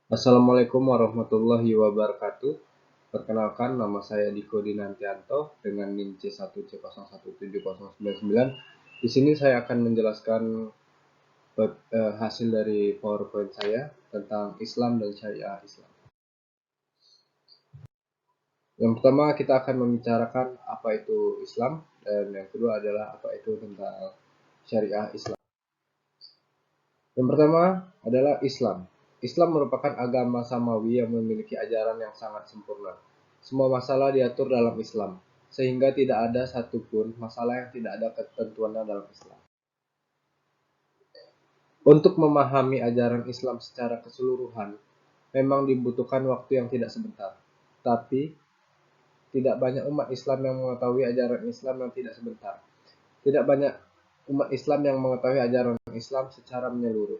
Assalamualaikum warahmatullahi wabarakatuh. Perkenalkan, nama saya Diko Dinantianto dengan NIM C1C017099. Di sini saya akan menjelaskan hasil dari PowerPoint saya tentang Islam dan Syariah Islam. Yang pertama, kita akan membicarakan apa itu Islam, dan yang kedua adalah apa itu tentang Syariah Islam. Yang pertama adalah Islam. Islam merupakan agama samawi yang memiliki ajaran yang sangat sempurna. Semua masalah diatur dalam Islam, sehingga tidak ada satupun masalah yang tidak ada ketentuannya dalam Islam. Untuk memahami ajaran Islam secara keseluruhan, memang dibutuhkan waktu yang tidak sebentar. Tapi, tidak banyak umat Islam yang mengetahui ajaran Islam yang tidak sebentar. Tidak banyak umat Islam yang mengetahui ajaran Islam secara menyeluruh.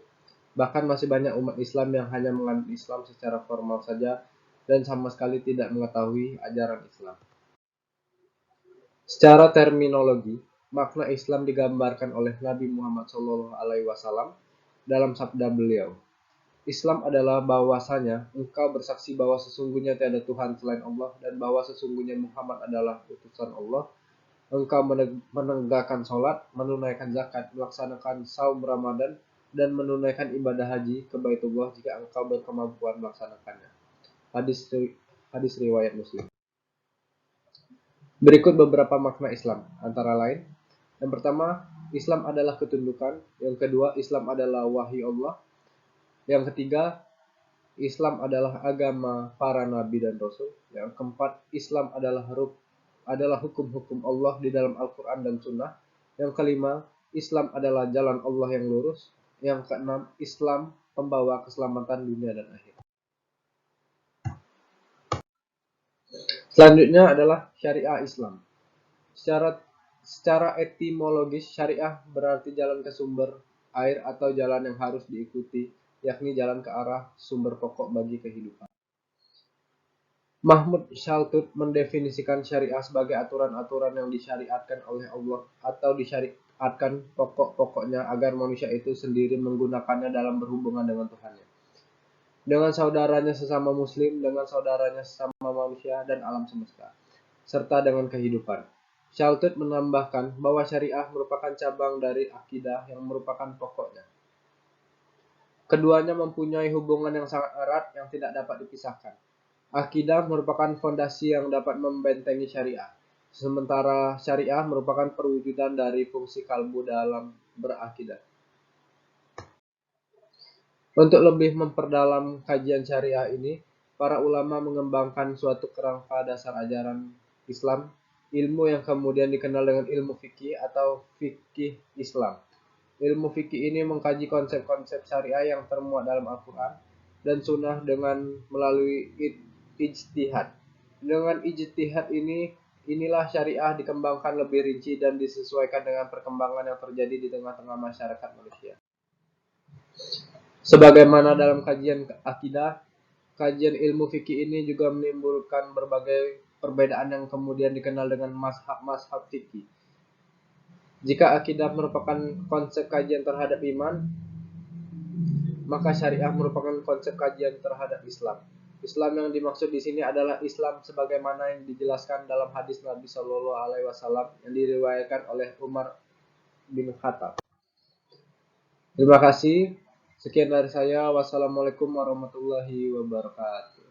Bahkan masih banyak umat Islam yang hanya menganut Islam secara formal saja dan sama sekali tidak mengetahui ajaran Islam. Secara terminologi, makna Islam digambarkan oleh Nabi Muhammad SAW dalam sabda beliau. Islam adalah bahwasanya engkau bersaksi bahwa sesungguhnya tiada Tuhan selain Allah dan bahwa sesungguhnya Muhammad adalah utusan Allah. Engkau menegakkan sholat, menunaikan zakat, melaksanakan saum Ramadan, dan menunaikan ibadah haji ke Baitullah jika engkau berkemampuan melaksanakannya. Hadis riwayat Muslim. Berikut beberapa makna Islam, antara lain. Yang pertama, Islam adalah ketundukan. Yang kedua, Islam adalah wahyu Allah. Yang ketiga, Islam adalah agama para nabi dan rasul. Yang keempat, Islam adalah hukum-hukum Allah di dalam Al-Quran dan Sunnah. Yang kelima, Islam adalah jalan Allah yang lurus. Yang keenam, Islam pembawa keselamatan dunia dan akhirat. Selanjutnya adalah syariah Islam. Secara etimologis, syariah berarti jalan ke sumber air atau jalan yang harus diikuti, yakni jalan ke arah sumber pokok bagi kehidupan. Mahmud Shaltut mendefinisikan syariah sebagai aturan-aturan yang disyariatkan oleh Allah atau disyariatkan pokok-pokoknya agar manusia itu sendiri menggunakannya dalam berhubungan dengan Tuhannya, dengan saudaranya sesama muslim, dengan saudaranya sesama manusia dan alam semesta, serta dengan kehidupan. Shaltut menambahkan bahwa syariah merupakan cabang dari akidah yang merupakan pokoknya. Keduanya mempunyai hubungan yang sangat erat yang tidak dapat dipisahkan. Akidah merupakan fondasi yang dapat membentengi syariah, sementara syariah merupakan perwujudan dari fungsi kalbu dalam berakidah. Untuk lebih memperdalam kajian syariah ini, para ulama mengembangkan suatu kerangka dasar ajaran Islam, ilmu yang kemudian dikenal dengan ilmu fikih atau fikih Islam. Ilmu fikih ini mengkaji konsep-konsep syariah yang termuat dalam Al-Quran dan Sunnah dengan melalui ijtihad. Dengan ijtihad inilah syariah dikembangkan lebih rinci dan disesuaikan dengan perkembangan yang terjadi di tengah-tengah masyarakat manusia. Sebagaimana dalam kajian akidah, kajian ilmu fikih ini juga menimbulkan berbagai perbedaan yang kemudian dikenal dengan mazhab-mazhab fikih. Jika akidah merupakan konsep kajian terhadap iman, maka syariah merupakan konsep kajian terhadap Islam. Islam yang dimaksud di sini adalah Islam sebagaimana yang dijelaskan dalam hadis Nabi Shallallahu Alaihi Wasallam yang diriwayatkan oleh Umar bin Khattab. Terima kasih. Sekian dari saya. Wassalamualaikum warahmatullahi wabarakatuh.